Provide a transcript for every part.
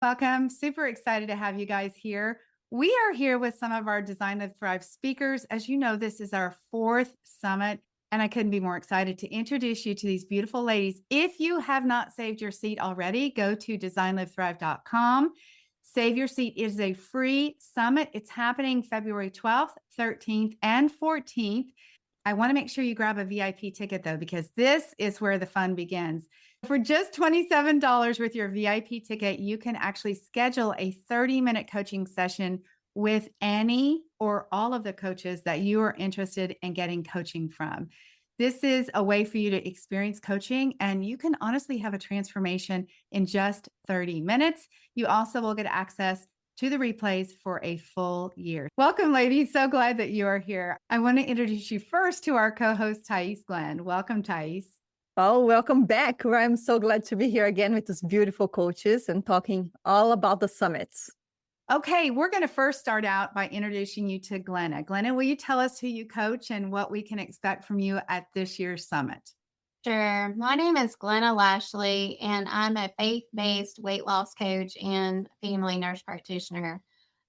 Welcome. Super excited to have you guys here. We are here with some of our Design Live Thrive speakers. As you know, this is our fourth summit, and I couldn't be more excited to introduce you to these beautiful ladies. If you have not saved your seat already, go to designlivethrive.com. Save your seat. It is a free summit. It's happening February 12th, 13th, and 14th. I want to make sure you grab a VIP ticket, though, because this is where the fun begins. For just $27 with your VIP ticket, you can actually schedule a 30-minute coaching session with any or all of the coaches that you are interested in getting coaching from. This is a way for you to experience coaching, and you can honestly have a transformation in just 30 minutes. You also will get access to the replays for a full year. Welcome, ladies. So glad that you are here. I want to introduce you first to our co-host, Thais Glenn. Welcome, Thais. Oh, welcome back. I'm so glad to be here again with these beautiful coaches and talking all about the summits. Okay, we're going to first start out by introducing you to Glenna. Glenna, will you tell us who you coach and what we can expect from you at this year's summit? Sure. My name is Glenna Lashley, and I'm a faith-based weight loss coach and family nurse practitioner.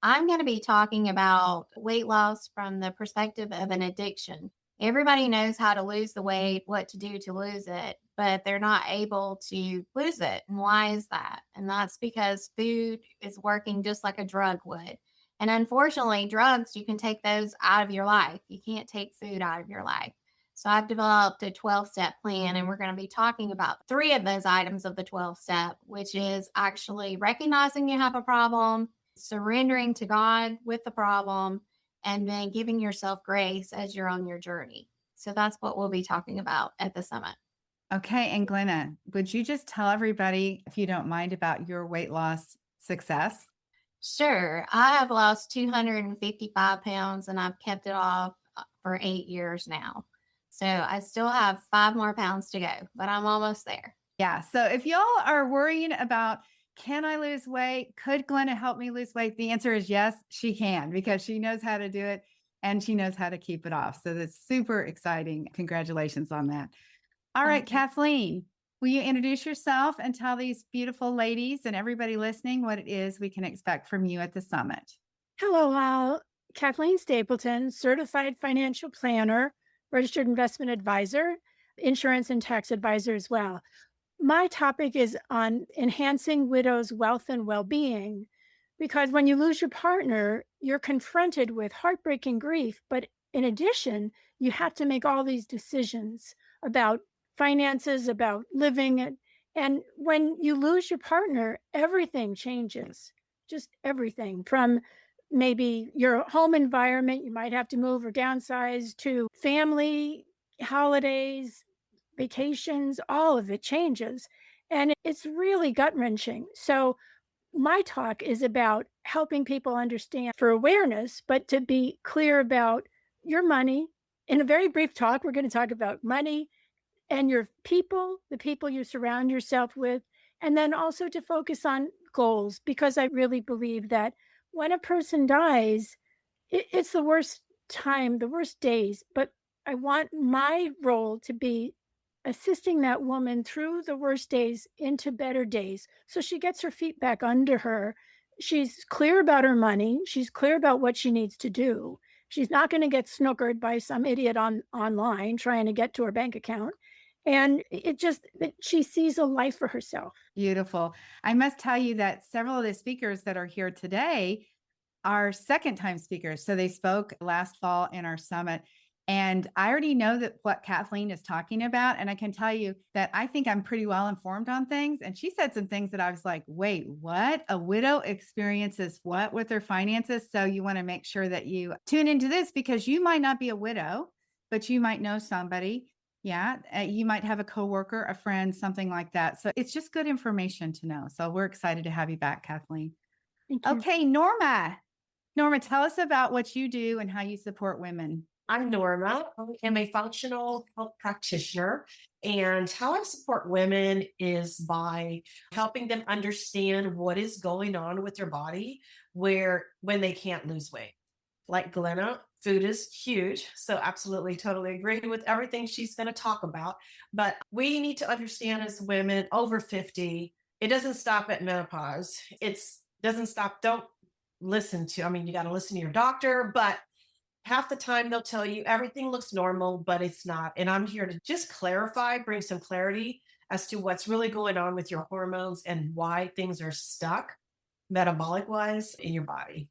I'm going to be talking about weight loss from the perspective of an addiction. Everybody knows how to lose the weight, what to do to lose it, but they're not able to lose it. And why is that? And that's because food is working just like a drug would. And unfortunately, drugs, you can take those out of your life. You can't take food out of your life. So I've developed a 12-step plan, and we're going to be talking about 3 of those items of the 12-step, which is actually recognizing you have a problem, surrendering to God with the problem, and then giving yourself grace as you're on your journey. So that's what we'll be talking about at the summit. Okay, and Glenna, would you just tell everybody, if you don't mind, about your weight loss success? Sure. I have lost 255 pounds, and I've kept it off for 8 years now. So I still have 5 more pounds to go, but I'm almost there. Yeah. So if y'all are worrying about, can I lose weight? Could Glenna help me lose weight? The answer is yes, she can, because she knows how to do it and she knows how to keep it off. So that's super exciting. Congratulations on that. All right, Kathleen, will you introduce yourself and tell these beautiful ladies and everybody listening what it is we can expect from you at the summit? Hello, all. Kathleen Stapleton, certified financial planner, registered investment advisor, insurance and tax advisor as well. My topic is on enhancing widows' wealth and well-being, because when you lose your partner, you're confronted with heartbreaking grief. But in addition, you have to make all these decisions about finances, about living. And when you lose your partner, everything changes, just everything from maybe your home environment, you might have to move or downsize, to family, holidays, vacations, all of it changes. And it's really gut wrenching. So my talk is about helping people understand for awareness, but to be clear about your money. In a very brief talk, we're going to talk about money and your people, the people you surround yourself with, and then also to focus on goals, because I really believe that when a person dies, it's the worst time, the worst days. But I want my role to be assisting that woman through the worst days into better days, so she gets her feet back under her. She's clear about her money. She's clear about what she needs to do. She's not going to get snookered by some idiot online trying to get to her bank account. And she sees a life for herself. Beautiful. I must tell you that several of the speakers that are here today are second-time speakers. So they spoke last fall in our summit. And I already know that what Kathleen is talking about. And I can tell you that I think I'm pretty well informed on things. And she said some things that I was like, wait, what? A widow experiences what with their finances? So you want to make sure that you tune into this, because you might not be a widow, but you might know somebody. Yeah, you might have a coworker, a friend, something like that. So it's just good information to know. So we're excited to have you back, Kathleen. Thank you. Okay, Norma. Norma, tell us about what you do and how you support women. I'm Norma. I am a functional health practitioner, and how I support women is by helping them understand what is going on with their body when they can't lose weight. Like Glenna, food is huge. So absolutely, totally agree with everything she's going to talk about. But we need to understand as women over 50, It doesn't stop at menopause. It's doesn't stop. Don't listen to, I mean, you got to listen to your doctor, but half the time they'll tell you everything looks normal, but it's not. And I'm here to just clarify, bring some clarity as to what's really going on with your hormones and why things are stuck metabolic wise in your body.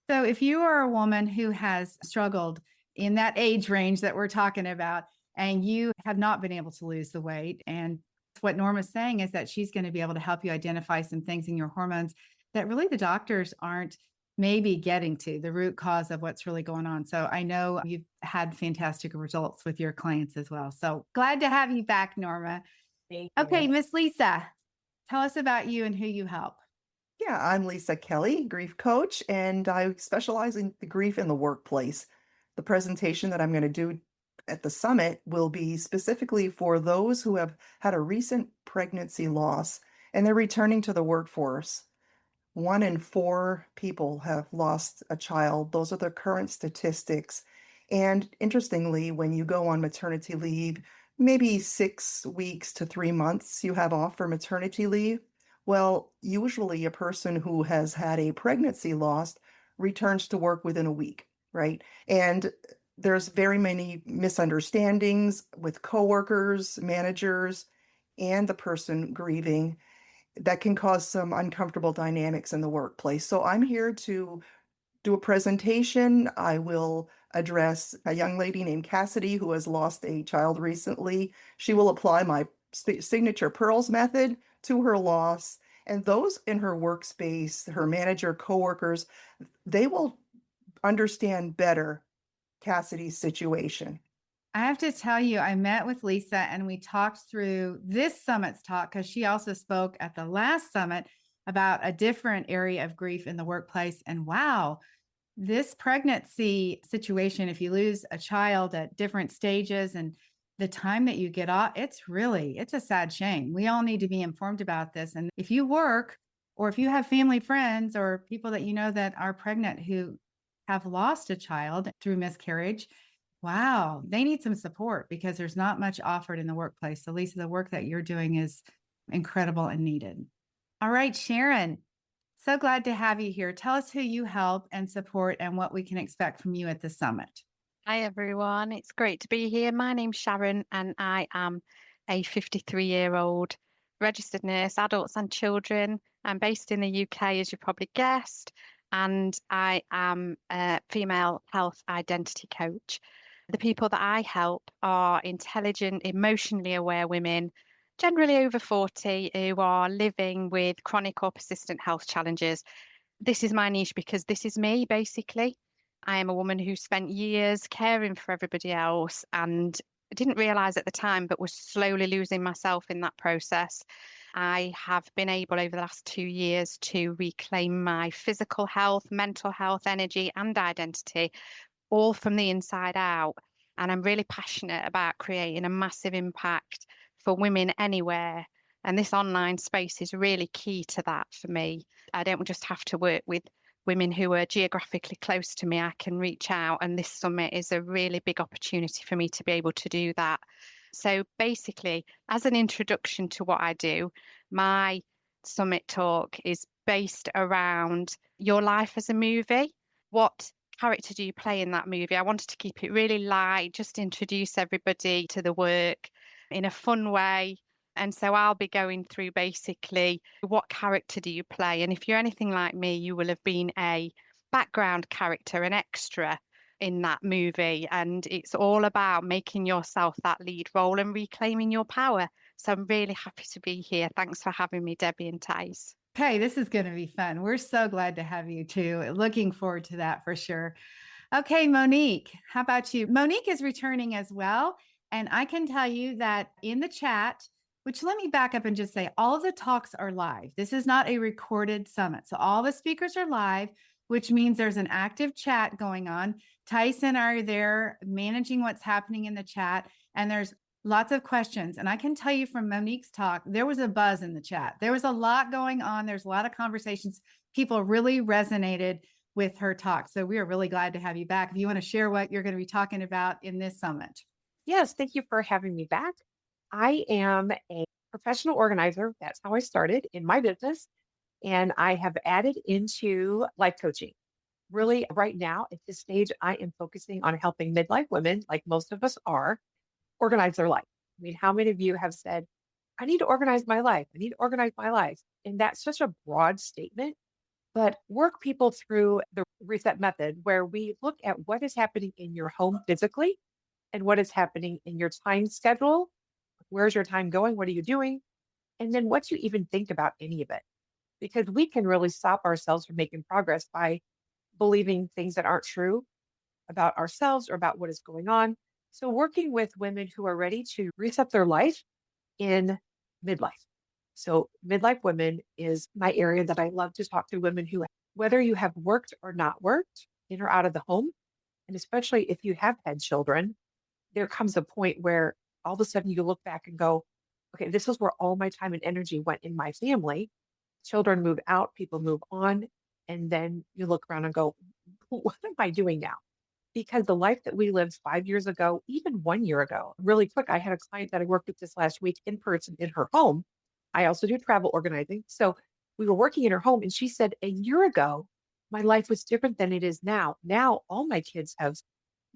So if you are a woman who has struggled in that age range that we're talking about, and you have not been able to lose the weight, and what Norma's saying is that she's going to be able to help you identify some things in your hormones that really the doctors aren't maybe getting to the root cause of what's really going on. So I know you've had fantastic results with your clients as well. So glad to have you back, Norma. Thank Okay, you. Miss Lisa, tell us about you and who you help. Yeah, I'm Lisa Kelly, grief coach, and I specialize in the grief in the workplace. The presentation that I'm going to do at the summit will be specifically for those who have had a recent pregnancy loss and they're returning to the workforce. 1 in 4 people have lost a child. Those are the current statistics. And interestingly, when you go on maternity leave, maybe 6 weeks to 3 months you have off for maternity leave. Well, usually a person who has had a pregnancy loss returns to work within a week, right? And there's very many misunderstandings with coworkers, managers, and the person grieving that can cause some uncomfortable dynamics in the workplace. So I'm here to do a presentation. I will address a young lady named Cassidy who has lost a child recently. She will apply my signature pearls method to her loss. And those in her workspace, her manager, coworkers, they will understand better Cassidy's situation. I have to tell you, I met with Lisa and we talked through this summit's talk because she also spoke at the last summit about a different area of grief in the workplace. And wow, this pregnancy situation, if you lose a child at different stages and the time that you get off, it's a sad shame. We all need to be informed about this. And if you work or if you have family friends or people that you know that are pregnant who have lost a child through miscarriage, wow, they need some support because there's not much offered in the workplace. So Lisa, the work that you're doing is incredible and needed. All right, Sharon, so glad to have you here. Tell us who you help and support and what we can expect from you at the summit. Hi, everyone. It's great to be here. My name's Sharon, and I am a 53-year-old registered nurse, adults and children. I'm based in the UK, as you probably guessed, and I am a female health identity coach. The people that I help are intelligent, emotionally aware women, generally over 40, who are living with chronic or persistent health challenges. This is my niche because this is me, basically. I am a woman who spent years caring for everybody else and didn't realize at the time, but was slowly losing myself in that process. I have been able over the last 2 years to reclaim my physical health, mental health, energy, and identity, all from the inside out. And I'm really passionate about creating a massive impact for women anywhere. And this online space is really key to that for me. I don't just have to work with women who are geographically close to me. I can reach out, and this summit is a really big opportunity for me to be able to do that. So basically, as an introduction to what I do, my summit talk is based around your life as a movie. What character do you play in that movie? I wanted to keep it really light, just introduce everybody to the work in a fun way. And so I'll be going through basically what character do you play? And if you're anything like me, you will have been a background character, an extra in that movie. And it's all about making yourself that lead role and reclaiming your power. So I'm really happy to be here. Thanks for having me, Debbie and Thais. Okay, this is going to be fun. We're so glad to have you too. Looking forward to that for sure. Okay, Monique, how about you? Monique is returning as well. And I can tell you that in the chat, which let me back up and just say all of the talks are live. This is not a recorded summit. So all the speakers are live, which means there's an active chat going on. Tyson are there managing what's happening in the chat, and there's lots of questions. And I can tell you from Monique's talk, there was a buzz in the chat. There was a lot going on. There's a lot of conversations. People really resonated with her talk. So we are really glad to have you back. If you want to share what you're going to be talking about in this summit. Yes, thank you for having me back. I am a professional organizer. That's how I started in my business. And I have added into life coaching. Really, right now at this stage, I am focusing on helping midlife women, like most of us are, organize their life. I mean, how many of you have said, I need to organize my life? I need to organize my life. And that's such a broad statement, but work people through the reset method where we look at what is happening in your home physically and what is happening in your time schedule. Where's your time going? What are you doing? And then what do you even think about any of it? Because we can really stop ourselves from making progress by believing things that aren't true about ourselves or about what is going on. So, working with women who are ready to reset their life in midlife. So, midlife women is my area that I love to talk to women who, whether you have worked or not worked, in or out of the home, and especially if you have had children, there comes a point where all of a sudden you look back and go, okay, this is where all my time and energy went in my family. Children move out, people move on. And then you look around and go, what am I doing now? Because the life that we lived 5 years ago, even 1 year ago, really quick, I had a client that I worked with this last week in person in her home. I also do travel organizing. So we were working in her home and she said, a year ago, my life was different than it is now. Now all my kids have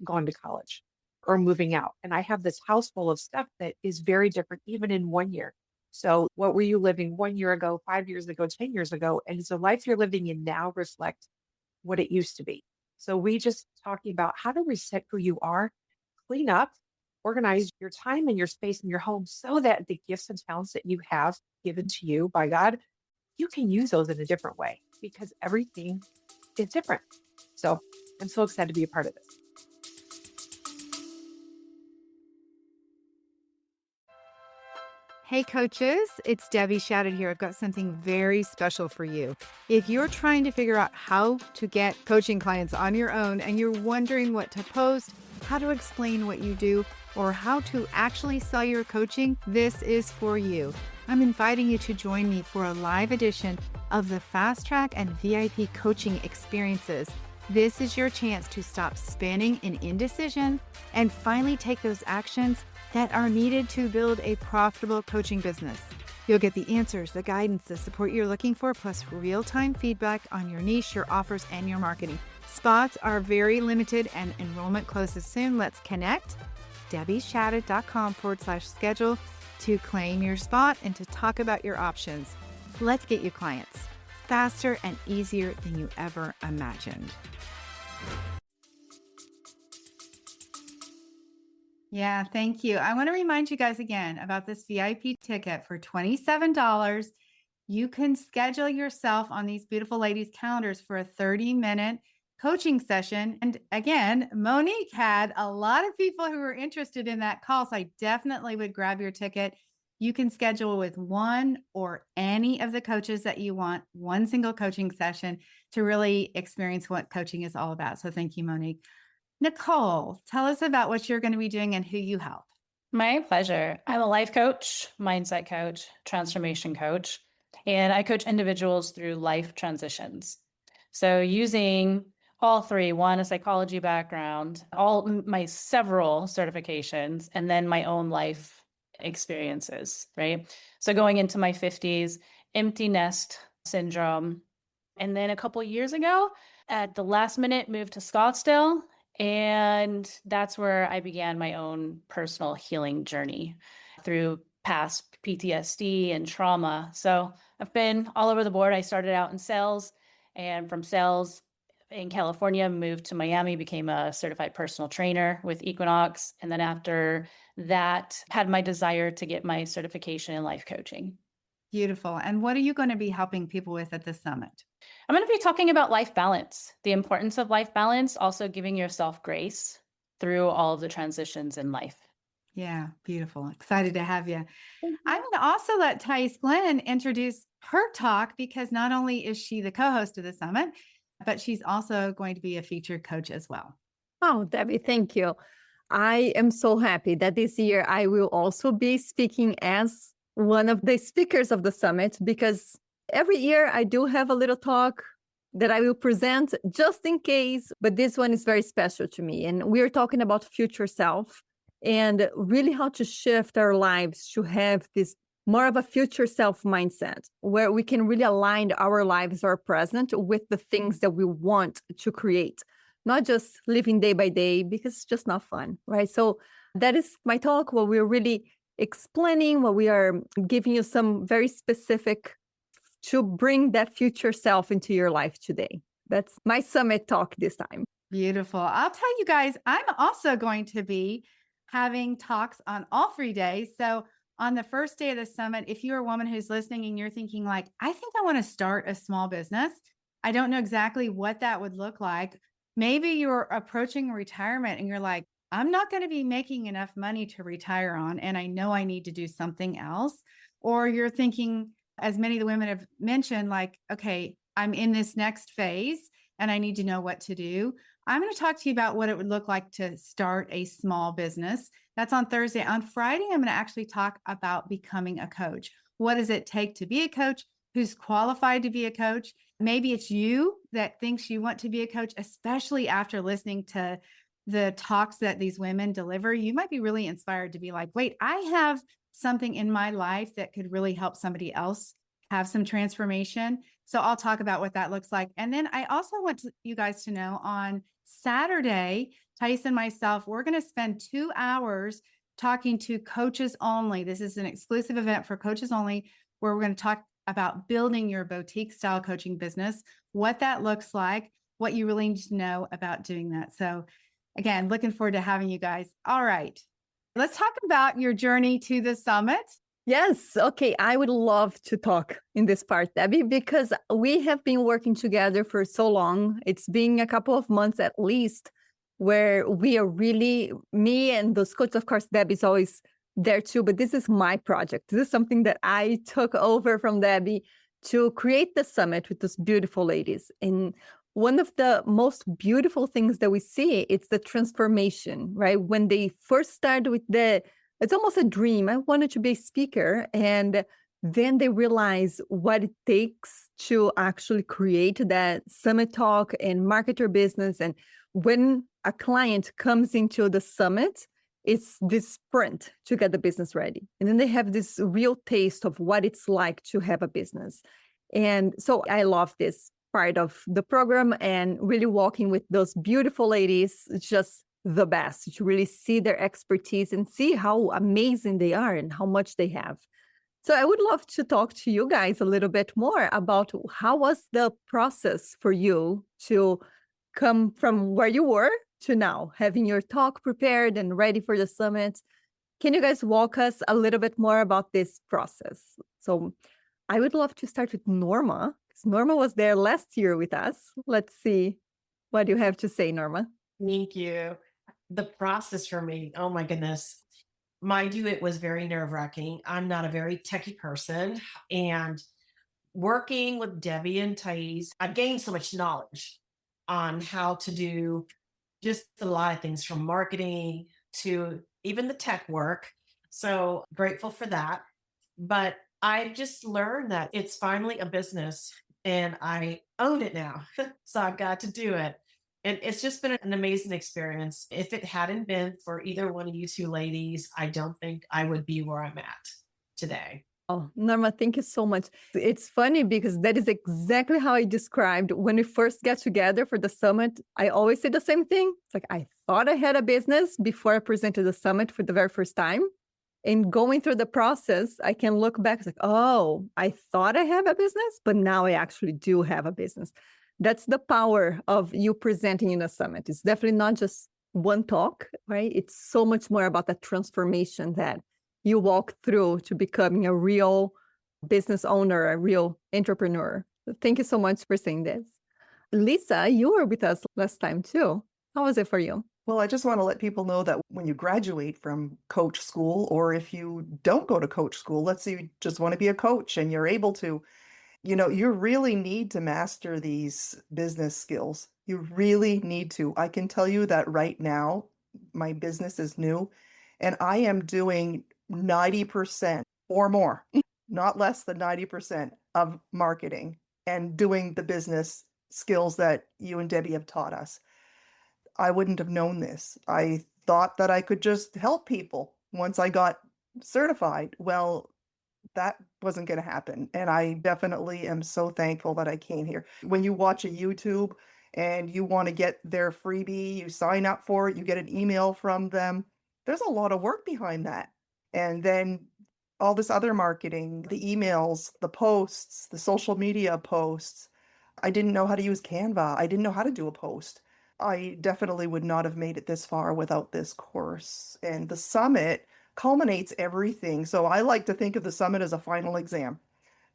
gone to college or moving out. And I have this house full of stuff that is very different, even in 1 year. So what were you living 1 year ago, 5 years ago, 10 years ago? And does the life you're living in now reflect what it used to be? So we just talking about how to reset who you are, clean up, organize your time and your space in your home so that the gifts and talents that you have given to you by God, you can use those in a different way because everything is different. So I'm so excited to be a part of this. Hey coaches, it's Debbie Shadid here. I've got something very special for you. If you're trying to figure out how to get coaching clients on your own and you're wondering what to post, how to explain what you do, or how to actually sell your coaching, this is for you. I'm inviting you to join me for a live edition of the Fast Track and VIP coaching experiences. This is your chance to stop spinning in indecision and finally take those actions that are needed to build a profitable coaching business. You'll get the answers, the guidance, the support you're looking for, plus real-time feedback on your niche, your offers, and your marketing. Spots are very limited and enrollment closes soon. Let's connect. DebbieShadid.com/schedule to claim your spot and to talk about your options. Let's get you clients faster and easier than you ever imagined. Yeah, thank you. I want to remind you guys again about this VIP ticket for $27. You can schedule yourself on these beautiful ladies' calendars for a 30-minute coaching session. And again, Monique had a lot of people who were interested in that call, so I definitely would grab your ticket. You can schedule with one or any of the coaches that you want, one single coaching session to really experience what coaching is all about. So thank you, Monique. Nicole, tell us about what you're going to be doing and who you help. My pleasure. I'm a life coach, mindset coach, transformation coach, and I coach individuals through life transitions. So using all three, one, a psychology background, all my several certifications, and then my own life experiences, right? So going into my 50s, empty nest syndrome. And then a couple of years ago, at the last minute, moved to Scottsdale. And that's where I began my own personal healing journey through past PTSD and trauma. So I've been all over the board. I started out in sales, and from sales in California, moved to Miami, became a certified personal trainer with Equinox. And then after that, had my desire to get my certification in life coaching. Beautiful. And what are you going to be helping people with at the summit? I'm going to be talking about life balance, the importance of life balance, also giving yourself grace through all of the transitions in life. Yeah, beautiful. Excited to have you. I'm going to also let Thais Glenn introduce her talk because not only is she the co-host of the summit, but she's also going to be a featured coach as well. Oh, Debbie, thank you. I am so happy that this year I will also be speaking as one of the speakers of the summit, because every year I do have a little talk that I will present just in case, but this one is very special to me. And we're talking about future self and really how to shift our lives to have this more of a future self mindset where we can really align our lives, our present, with the things that we want to create, not just living day by day because it's just not fun, right? So that is my talk, where we're really explaining, what we are giving you some very specific to bring that future self into your life today. That's my summit talk this time. Beautiful. I'll tell you guys, I'm also going to be having talks on all 3 days. So on the first day of the summit, if you're a woman who's listening and you're thinking like, I think I want to start a small business, I don't know exactly what that would look like. Maybe you're approaching retirement and you're like, I'm not going to be making enough money to retire on, and I know I need to do something else. Or you're thinking, as many of the women have mentioned, like, okay, I'm in this next phase and I need to know what to do. I'm going to talk to you about what it would look like to start a small business. That's on Thursday. On Friday, I'm going to actually talk about becoming a coach. What does it take to be a coach? Who's qualified to be a coach? Maybe it's you that thinks you want to be a coach, especially after listening to the talks that these women deliver. You might be really inspired to be like, wait, I have something in my life that could really help somebody else have some transformation. So I'll talk about what that looks like. And then I also want you guys to know on Saturday, Thais and myself, we're going to spend 2 hours talking to coaches only. This is an exclusive event for coaches only, where we're going to talk about building your boutique style coaching business, what that looks like, what you really need to know about doing that. So again, looking forward to having you guys. All right. Let's talk about your journey to the summit. Yes. Okay. I would love to talk in this part, Debbie, because we have been working together for so long. It's been a couple of months at least where we are really, me and those coaches, of course, Debbie's always there too, but this is my project. This is something that I took over from Debbie to create the summit with those beautiful ladies. And one of the most beautiful things that we see, it's the transformation, right? When they first start with it's almost a dream. I wanted to be a speaker. And then they realize what it takes to actually create that summit talk and market your business. And when a client comes into the summit, it's this sprint to get the business ready. And then they have this real taste of what it's like to have a business. And so I love this part of the program, and really walking with those beautiful ladies. It's just the best to really see their expertise and see how amazing they are and how much they have. So I would love to talk to you guys a little bit more about how was the process for you to come from where you were to now having your talk prepared and ready for the summit. Can you guys walk us a little bit more about this process? So I would love to start with Norma, because Norma was there last year with us. Let's see what you have to say, Norma. Thank you. The process for me, oh my goodness. Mind you, it was very nerve-wracking. I'm not a very techie person. And working with Debbie and Thais, I've gained so much knowledge on how to do just a lot of things, from marketing to even the tech work. So grateful for that. But I just learned that it's finally a business and I own it now. So I've got to do it. And it's just been an amazing experience. If it hadn't been for either one of you two ladies, I don't think I would be where I'm at today. Oh, Norma, thank you so much. It's funny because that is exactly how I described when we first get together for the summit. I always say the same thing. It's like, I thought I had a business before I presented the summit for the very first time. And going through the process, I can look back, it's like, oh, I thought I have a business, but now I actually do have a business. That's the power of you presenting in a summit. It's definitely not just one talk, right? It's so much more about that transformation that you walk through to becoming a real business owner, a real entrepreneur. So thank you so much for saying this. Lisa, you were with us last time too. How was it for you? Well, I just want to let people know that when you graduate from coach school, or if you don't go to coach school, let's say you just want to be a coach and you're able to, you really need to master these business skills. You really need to. I can tell you that right now, my business is new and I am doing 90% or more, not less than 90% of marketing and doing the business skills that you and Debbie have taught us. I wouldn't have known this. I thought that I could just help people once I got certified. Well, that wasn't going to happen. And I definitely am so thankful that I came here. When you watch a YouTube and you want to get their freebie, you sign up for it, you get an email from them. There's a lot of work behind that. And then all this other marketing, the emails, the posts, the social media posts. I didn't know how to use Canva. I didn't know how to do a post. I definitely would not have made it this far without this course. And the summit culminates everything. So I like to think of the summit as a final exam,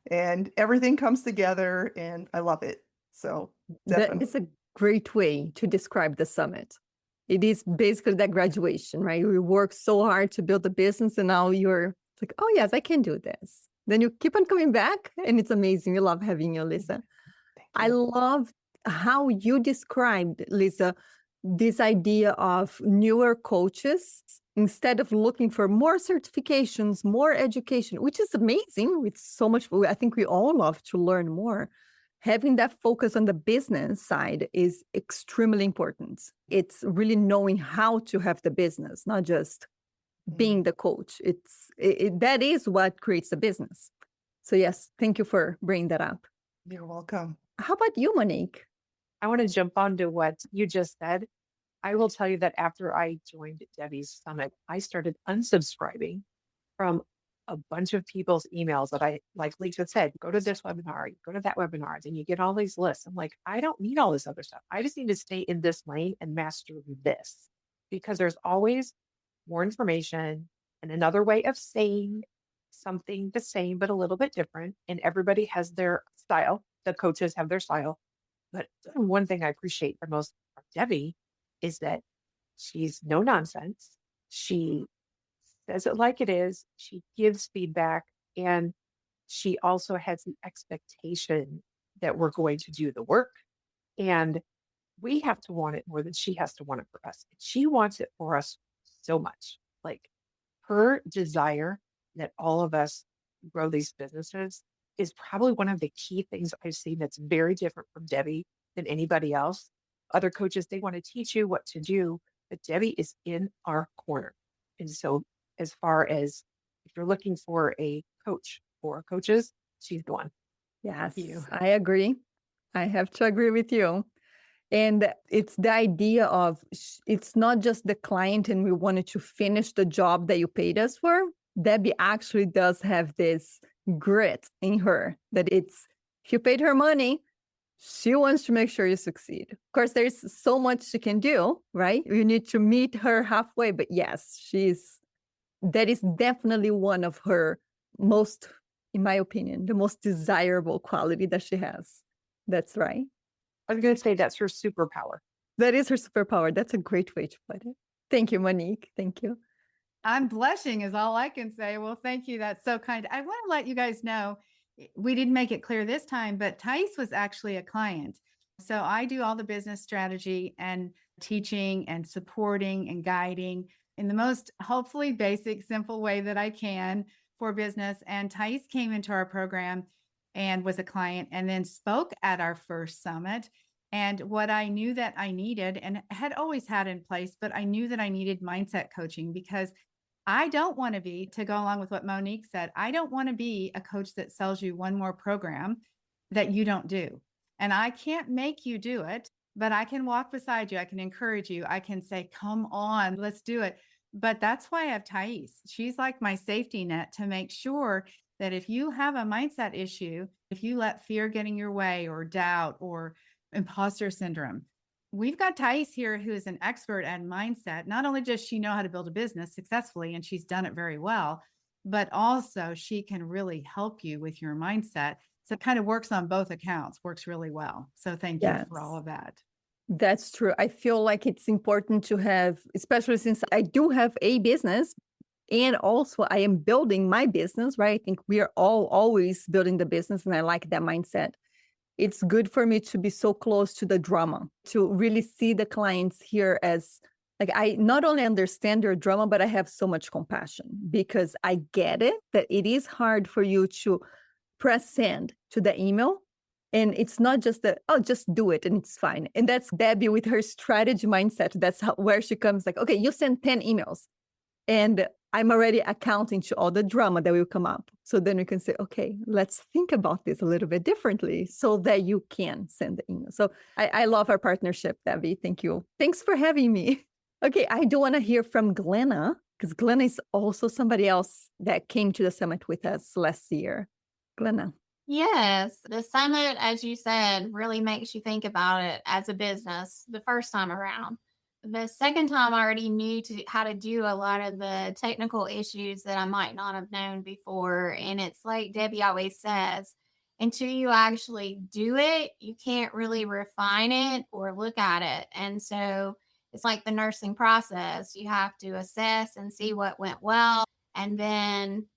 and everything comes together, and I love it. So That definitely. is a great way to describe the summit. It is basically that graduation, right? You work so hard to build the business, and now you're like, oh, yes, I can do this. Then you keep on coming back, and it's amazing. We love having you, Lisa. Thank I you. love how you described, Lisa, this idea of newer coaches. Instead of looking for more certifications, more education, which is amazing. It's so much, I think we all love to learn more. Having that focus on the business side is extremely important. It's really knowing how to have the business, not just being the coach. That is what creates the business. So yes, thank you for bringing that up. You're welcome. How about you, Monique? I want to jump onto what you just said. I will tell you that after I joined Debbie's Summit, I started unsubscribing from a bunch of people's emails that I, like Lisa said, go to this webinar, you go to that webinar, then you get all these lists. I'm like, I don't need all this other stuff. I just need to stay in this lane and master this, because there's always more information and another way of saying something the same, but a little bit different. And everybody has their style. The coaches have their style. But one thing I appreciate the most from Debbie is that she's no nonsense. She says it like it is. She gives feedback, and she also has the expectation that we're going to do the work. And we have to want it more than she has to want it for us. She wants it for us so much. Like, her desire that all of us grow these businesses is probably one of the key things I've seen that's very different from Debbie than anybody else. Other coaches, they want to teach you what to do, but Debbie is in our corner. And so, as far as if you're looking for a coach or coaches, she's the one. Yes, You. I agree. I have to agree with you. And it's the idea of it's not just the client and we wanted to finish the job that you paid us for. Debbie actually does have this grit in her that it's, if you paid her money, she wants to make sure you succeed. Of course, there's so much she can do, right? You need to meet her halfway. But yes, that is definitely one of her most, in my opinion, the most desirable quality that she has. That's right. I was going to say that's her superpower. That is her superpower. That's a great way to put it. Thank you, Monique. Thank you. I'm blushing is all I can say. Well, thank you. That's so kind. I want to let you guys know, we didn't make it clear this time, but Thais was actually a client. So I do all the business strategy and teaching and supporting and guiding in the most hopefully basic, simple way that I can for business. And Thais came into our program and was a client and then spoke at our first summit. And what I knew that I needed and had always had in place, but I knew that I needed mindset coaching, because I don't want to be, to go along with what Monique said, I don't want to be a coach that sells you one more program that you don't do. And I can't make you do it, but I can walk beside you. I can encourage you. I can say, come on, let's do it. But that's why I have Thais. She's like my safety net to make sure that if you have a mindset issue, if you let fear get in your way or doubt or imposter syndrome, we've got Thais here who is an expert at mindset. Not only does she know how to build a business successfully, and she's done it very well, but also she can really help you with your mindset. So it kind of works on both accounts, works really well. So thank you for all of that. That's true. I feel like it's important to have, especially since I do have a business and also I am building my business, right? I think we are all always building the business, and I like that mindset. It's good for me to be so close to the drama, to really see the clients here as, like, I not only understand their drama, but I have so much compassion because I get it, that it is hard for you to press send to the email. And it's not just that, oh, just do it and it's fine. And that's Debbie with her strategy mindset. That's where she comes like, okay, you send 10 emails. And I'm already accounting to all the drama that will come up. So then we can say, okay, let's think about this a little bit differently so that you can send the email. So I love our partnership, Debbie. Thank you. Thanks for having me. Okay, I do want to hear from Glenna, because Glenna is also somebody else that came to the summit with us last year. Glenna. Yes, the summit, as you said, really makes you think about it as a business the first time around. The second time, I already knew how to do a lot of the technical issues that I might not have known before. And it's like Debbie always says, until you actually do it, you can't really refine it or look at it. And so it's like the nursing process. You have to assess and see what went well, and then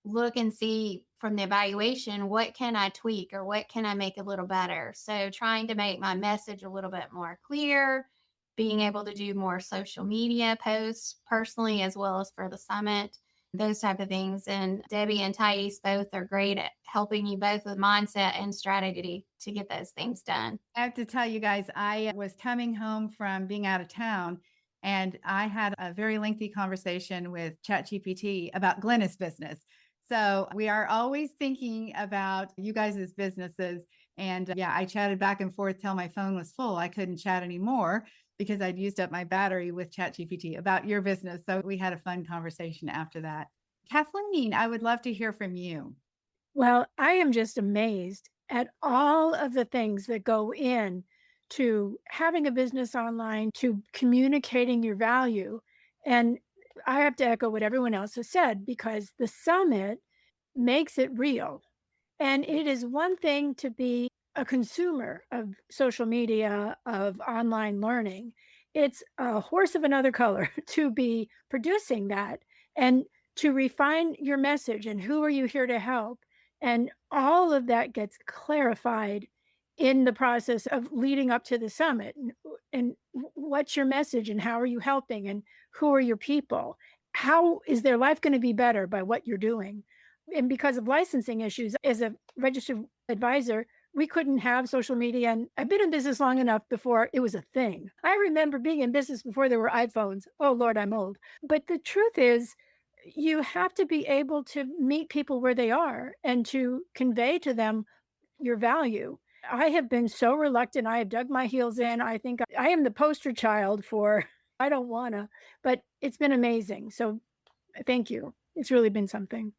look and see from the evaluation, what can I tweak or what can I make a little better? So trying to make my message a little bit more clear, being able to do more social media posts personally, as well as for the summit, those type of things. And Debbie and Thais both are great at helping you both with mindset and strategy to get those things done. I have to tell you guys, I was coming home from being out of town and I had a very lengthy conversation with ChatGPT about Glenna's business. So we are always thinking about you guys' businesses. And yeah, I chatted back and forth till my phone was full. I couldn't chat anymore because I'd used up my battery with ChatGPT about your business. So we had a fun conversation after that. Kathleen, I would love to hear from you. Well, I am just amazed at all of the things that go in to having a business online, to communicating your value. And I have to echo what everyone else has said, because the summit makes it real. And it is one thing to be a consumer of social media, of online learning. It's a horse of another color to be producing that and to refine your message and who are you here to help. And all of that gets clarified in the process of leading up to the summit. And what's your message and how are you helping and who are your people? How is their life going to be better by what you're doing? And because of licensing issues, as a registered advisor, we couldn't have social media. And I've been in business long enough before it was a thing. I remember being in business before there were iPhones. Oh, Lord, I'm old. But the truth is, you have to be able to meet people where they are and to convey to them your value. I have been so reluctant. I have dug my heels in. I think I am the poster child for, I don't want to, but it's been amazing. So thank you. It's really been something.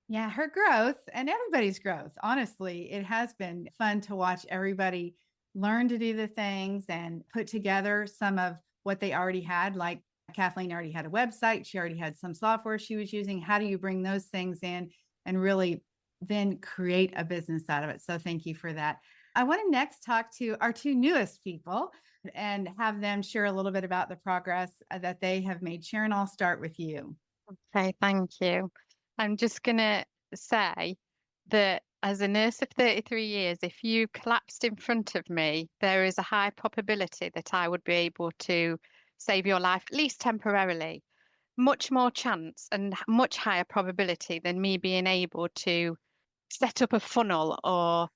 Yeah, her growth and everybody's growth. Honestly, it has been fun to watch everybody learn to do the things and put together some of what they already had. Like Kathleen already had a website. She already had some software she was using. How do you bring those things in and really then create a business out of it? So thank you for that. I want to next talk to our two newest people and have them share a little bit about the progress that they have made. Sharon, I'll start with you. Okay, thank you. I'm just going to say that as a nurse of 33 years, if you collapsed in front of me, there is a high probability that I would be able to save your life, at least temporarily. Much more chance and much higher probability than me being able to set up a funnel or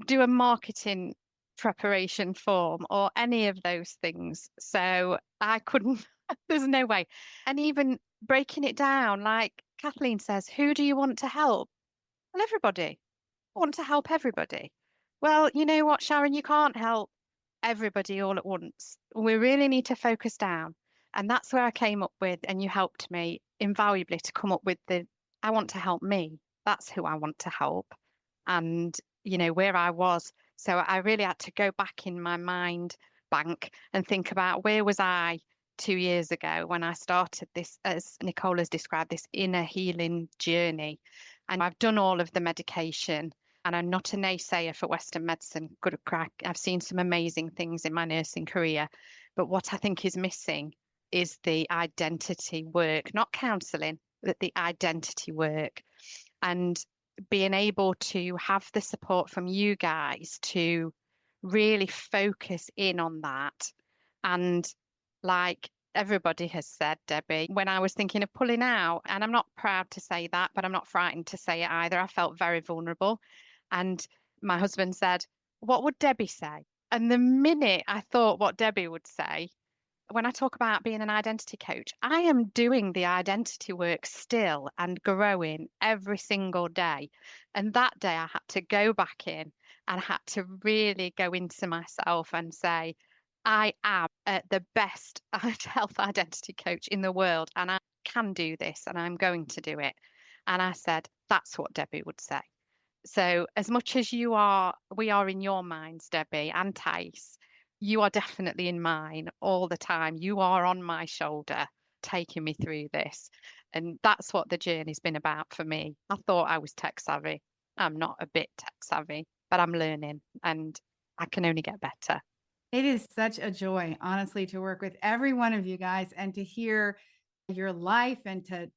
do a marketing preparation form or any of those things. So I couldn't, there's no way. And even breaking it down, like Kathleen says, who do you want to help? Well, everybody. I want to help everybody. Well, you know what, Sharon, you can't help everybody all at once. We really need to focus down. And that's where I came up with, and you helped me invaluably to come up with I want to help me. That's who I want to help. And, you know, where I was. So I really had to go back in my mind bank and think about where was I 2 years ago when I started this, as Nicole has described, this inner healing journey. And I've done all of the medication. And I'm not a naysayer for Western medicine. Good crack. I've seen some amazing things in my nursing career. But what I think is missing is the identity work, not counselling, but the identity work. And being able to have the support from you guys to really focus in on that. And like everybody has said, Debbie, when I was thinking of pulling out, and I'm not proud to say that, but I'm not frightened to say it either, I felt very vulnerable. And my husband said, what would Debbie say? And the minute I thought what Debbie would say, when I talk about being an identity coach, I am doing the identity work still and growing every single day. And that day I had to go back in and had to really go into myself and say, I am the best health identity coach in the world, and I can do this, and I'm going to do it. And I said, that's what Debbie would say. So as much as we are in your minds, Debbie and Thais, you are definitely in mine all the time. You are on my shoulder, taking me through this. And that's what the journey's been about for me. I thought I was tech savvy. I'm not a bit tech savvy, but I'm learning and I can only get better. It is such a joy, honestly, to work with every one of you guys and to hear your life, and to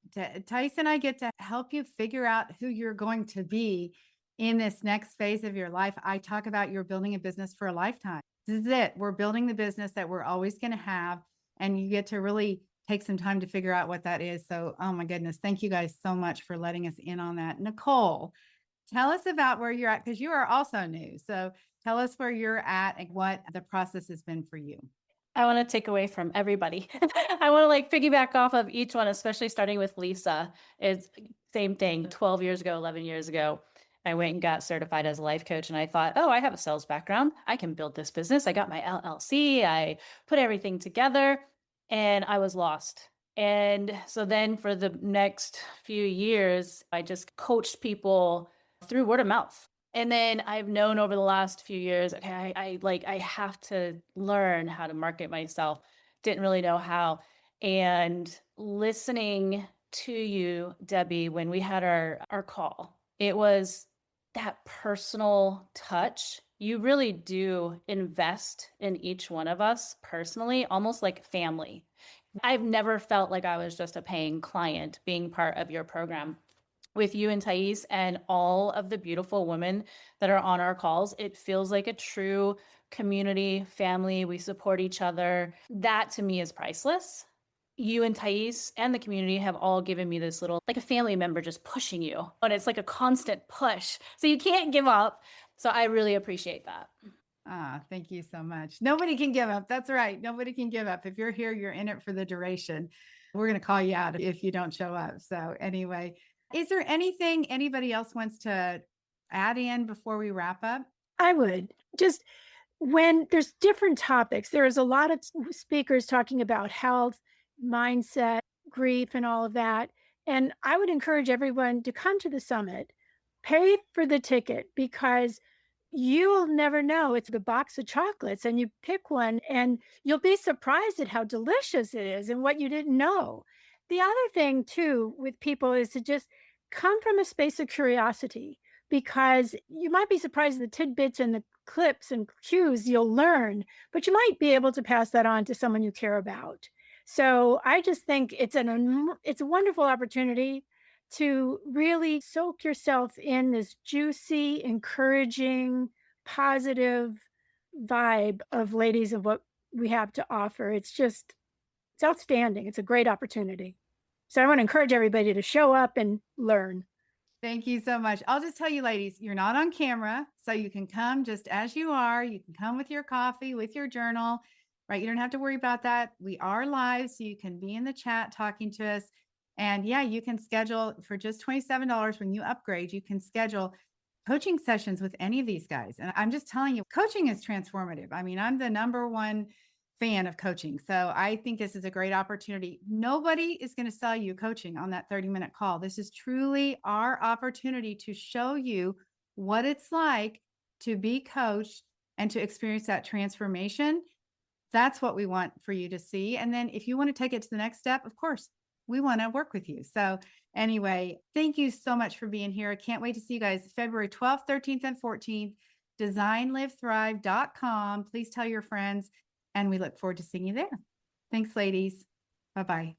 Thais and I get to help you figure out who you're going to be in this next phase of your life. I talk about you're building a business for a lifetime. This is it. We're building the business that we're always going to have, and you get to really take some time to figure out what that is. So, oh my goodness, thank you guys so much for letting us in on that. Nicole, tell us about where you're at, because you are also new. So tell us where you're at and what the process has been for you. I want to take away from everybody. I want to like piggyback off of each one, especially starting with Lisa. It's same thing. 12 years ago, 11 years ago, I went and got certified as a life coach. And I thought, oh, I have a sales background. I can build this business. I got my LLC. I put everything together and I was lost. And so then for the next few years, I just coached people through word of mouth. And then I've known over the last few years, okay, I have to learn how to market myself. Didn't really know how. And listening to you, Debbie, when we had our call, it was that personal touch. You really do invest in each one of us personally, almost like family. I've never felt like I was just a paying client being part of your program. With you and Thais and all of the beautiful women that are on our calls, it feels like a true community, family. We support each other. That to me is priceless. You and Thais and the community have all given me this little, like a family member just pushing you. And it's like a constant push. So you can't give up. So I really appreciate that. Thank you so much. Nobody can give up. That's right. Nobody can give up. If you're here, you're in it for the duration. We're going to call you out if you don't show up. So anyway, is there anything anybody else wants to add in before we wrap up? I would just, when there's different topics, there is a lot of speakers talking about health, mindset, grief, and all of that. And I would encourage everyone to come to the summit, pay for the ticket, because you'll never know. It's a box of chocolates and you pick one and you'll be surprised at how delicious it is and what you didn't know. The other thing too with people is to just come from a space of curiosity, because you might be surprised at the tidbits and the clips and cues you'll learn, but you might be able to pass that on to someone you care about. So I just think it's a wonderful opportunity to really soak yourself in this juicy, encouraging, positive vibe of Ladies of what we have to offer. It's outstanding. It's a great opportunity. So I want to encourage everybody to show up and learn. Thank you so much. I'll just tell you, ladies, you're not on camera, so you can come just as you are. You can come with your coffee, with your journal, right? You don't have to worry about that. We are live, so you can be in the chat talking to us. And yeah, you can schedule for just $27 when you upgrade. You can schedule coaching sessions with any of these guys. And I'm just telling you, coaching is transformative. I mean, I'm the #1 fan of coaching. So I think this is a great opportunity. Nobody is going to sell you coaching on that 30-minute call. This is truly our opportunity to show you what it's like to be coached and to experience that transformation. That's what we want for you to see. And then if you want to take it to the next step, of course, we want to work with you. So anyway, thank you so much for being here. I can't wait to see you guys February 12th, 13th, and 14th, designlivethrive.com. Please tell your friends, and we look forward to seeing you there. Thanks, ladies. Bye-bye.